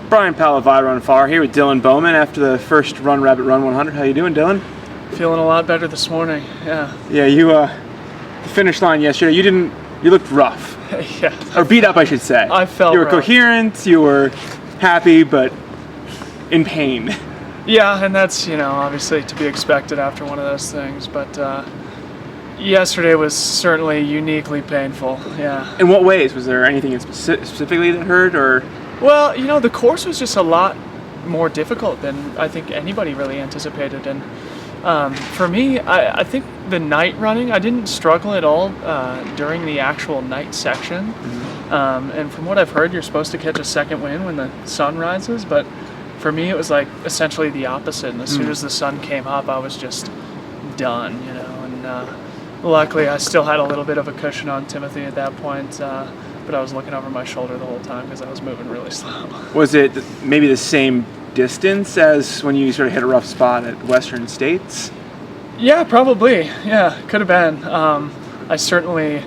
Brian Palavai, Run Far, here with Dylan Bowman after the first Run Rabbit Run 100. How you doing, Dylan? Feeling a lot better this morning. Yeah. Yeah, you the finish line yesterday. You looked rough. Yeah. Or beat up, I should say. I felt you were rough. Coherent. You were happy, but in pain. Yeah, and that's obviously to be expected after one of those things. But yesterday was certainly uniquely painful. Yeah. In what ways? Was there anything specifically that hurt, or? Well, the course was just a lot more difficult than I think anybody really anticipated. And for me, I think the night running, I didn't struggle at all during the actual night section. Mm-hmm. And from what I've heard, you're supposed to catch a second wind when the sun rises. But for me, it was like essentially the opposite. And as soon as the sun came up, I was just done, And luckily, I still had a little bit of a cushion on Timothy at that point. But I was looking over my shoulder the whole time because I was moving really slow. Was it maybe the same distance as when you sort of hit a rough spot at Western States? Yeah, probably. Yeah, could have been. I certainly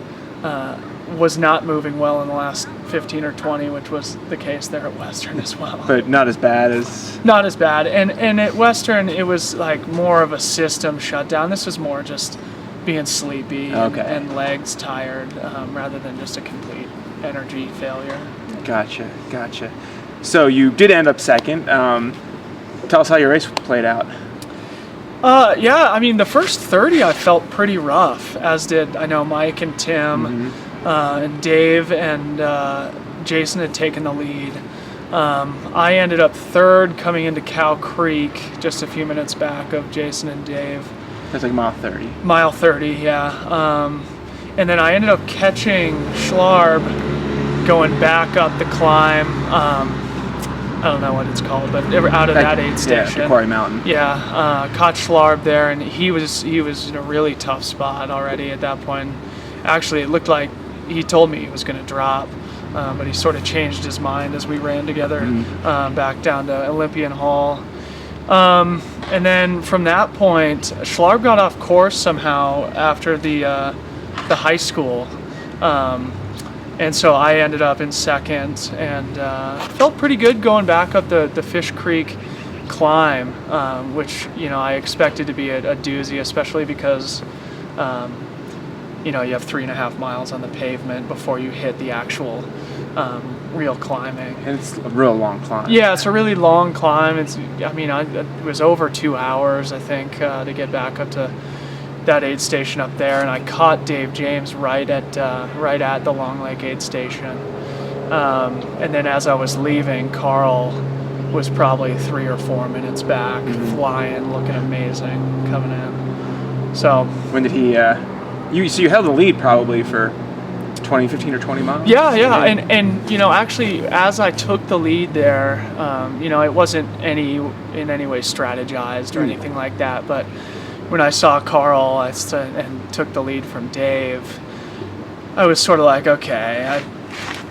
was not moving well in the last 15 or 20, which was the case there at Western as well. But not as bad as... Not as bad. And at Western, it was like more of a system shutdown. This was more just being sleepy and legs tired rather than just a complete energy failure. Gotcha. So you did end up second. Tell us how your race played out. Yeah, I mean, the first 30 I felt pretty rough, as did, I know, Mike and Tim, and Dave and Jason had taken the lead. I ended up third coming into Cow Creek, just a few minutes back of Jason and Dave. That's like mile 30. Mile 30, yeah. And then I ended up catching Schlarb going back up the climb. I don't know what it's called, but out of that aid station. Yeah, Quarry Mountain. Yeah, caught Schlarb there, and he was in a really tough spot already at that point. Actually, it looked like he told me he was going to drop, but he sort of changed his mind as we ran together back down to Olympian Hall. And then from that point, Schlarb got off course somehow after the high school. And so I ended up in second and felt pretty good going back up the Fish Creek climb, which, I expected to be a doozy, especially because, you have 3.5 miles on the pavement before you hit the actual real climbing. And it's a real long climb. Yeah, it's a really long climb. It was over 2 hours, I think, to get back up to that aid station up there, and I caught Dave James right at the Long Lake aid station. And then as I was leaving, Carl was probably 3 or 4 minutes back, flying, looking amazing, coming in. So when did he? You held the lead probably for 15 or 20 miles. Yeah, and actually, as I took the lead there, it wasn't in any way strategized or anything like that, but when I saw Carl and took the lead from Dave, I was sort of like, okay, I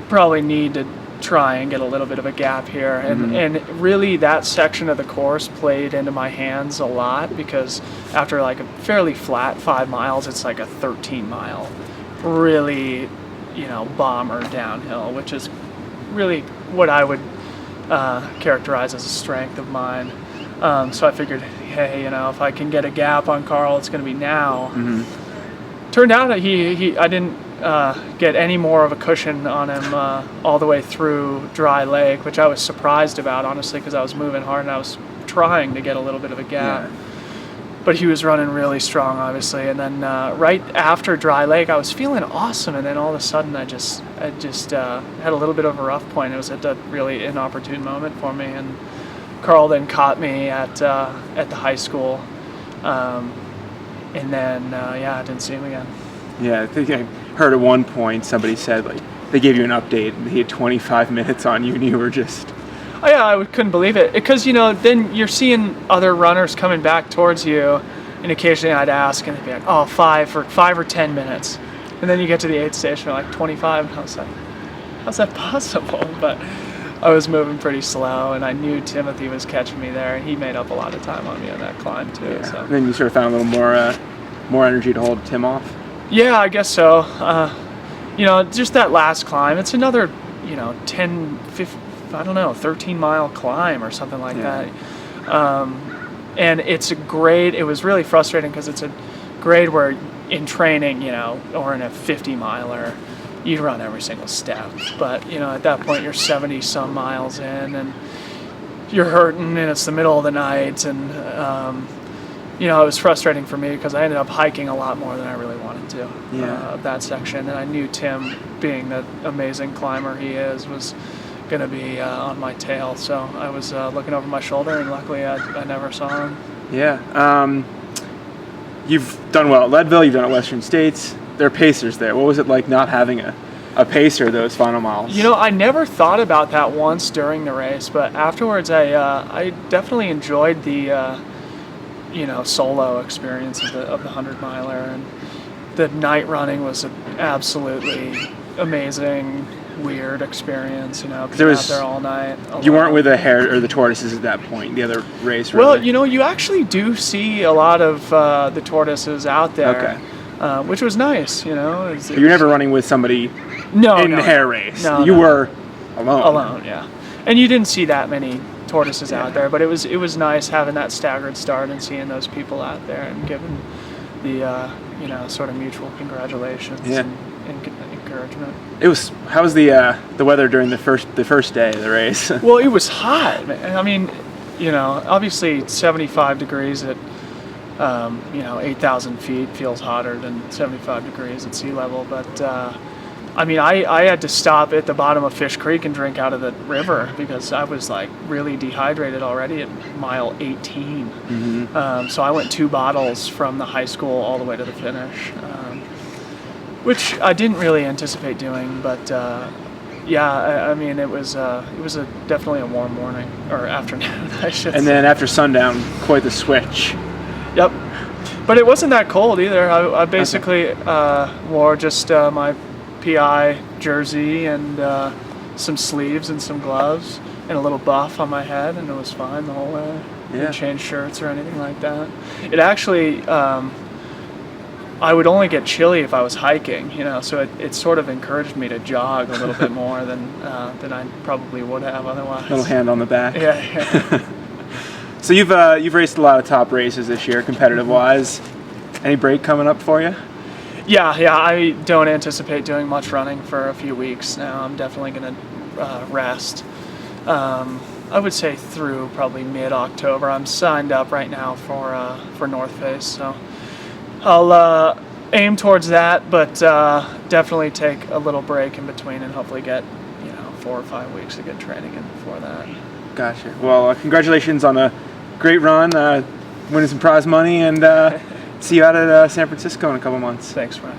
probably need to try and get a little bit of a gap here. And really that section of the course played into my hands a lot, because after like a fairly flat 5 miles, it's like a 13-mile, really, bomber downhill, which is really what I would characterize as a strength of mine. So I figured, hey, if I can get a gap on Carl, it's going to be now. Turned out that I didn't get any more of a cushion on him all the way through Dry Lake, which I was surprised about, honestly, because I was moving hard and I was trying to get a little bit of a gap. Yeah. But he was running really strong, obviously. And then right after Dry Lake, I was feeling awesome, and then all of a sudden I just had a little bit of a rough point. It was at a really inopportune moment for me, and Carl then caught me at the high school, and then I didn't see him again. Yeah, I think I heard at one point somebody said like they gave you an update and he had 25 minutes on you, and you were just. Oh yeah, I couldn't believe it, because then you're seeing other runners coming back towards you, and occasionally I'd ask, and they'd be like, "Oh, 5 or 10 minutes," and then you get to the aid station, like 25, and I was like, "How's that possible?" But I was moving pretty slow, and I knew Timothy was catching me there, and he made up a lot of time on me on that climb too. Yeah. So. And then you sort of found a little more energy to hold Tim off. Yeah, I guess so. Just that last climb, it's another 10, I don't know, 13-mile climb or something like Yeah. that. And it was really frustrating because it's a grade where in training, or in a 50-miler, you run every single step. But, at that point you're 70 some miles in and you're hurting and it's the middle of the night. And, it was frustrating for me because I ended up hiking a lot more than I really wanted to of that section. And I knew Tim, being the amazing climber he is, was going to be on my tail. So I was looking over my shoulder, and luckily I never saw him. Yeah. You've done well at Leadville. You've done at Western States. There are pacers there. What was it like not having a pacer those final miles? I never thought about that once during the race, but afterwards I definitely enjoyed the solo experience of the 100-miler, and the night running was an absolutely amazing, weird experience. Being out there all night. You weren't with the hare or the tortoises at that point. The other race. Well, really. you actually do see a lot of the tortoises out there, which was nice. You're never running with somebody in the hare race. You were alone. Alone, yeah. And you didn't see that many tortoises out there, but it was nice having that staggered start and seeing those people out there and giving the sort of mutual congratulations and encouragement. How was the weather during the first day of the race? Well, it was hot. I mean, obviously 75 degrees at 8,000 feet feels hotter than 75 degrees at sea level, but I had to stop at the bottom of Fish Creek and drink out of the river because I was like really dehydrated already at mile 18. Mm-hmm. So I went 2 bottles from the high school all the way to the finish, which I didn't really anticipate doing. But it was definitely a warm morning or afternoon, I should say. And then after sundown, quite the switch. Yep. But it wasn't that cold either. I basically wore just my PI jersey and some sleeves and some gloves and a little buff on my head, and it was fine the whole way. Didn't change shirts or anything like that. It actually, I would only get chilly if I was hiking, so it sort of encouraged me to jog a little bit more than I probably would have otherwise. Little hand on the back. Yeah. So you've raced a lot of top races this year, competitive-wise. Any break coming up for you? Yeah, I don't anticipate doing much running for a few weeks now. I'm definitely going to rest. I would say through probably mid-October. I'm signed up right now for North Face, so I'll aim towards that, but definitely take a little break in between and hopefully get 4 or 5 weeks of good training in before that. Gotcha. Well, congratulations on a great run, winning some prize money, and see you out at San Francisco in a couple months. Thanks, Brian.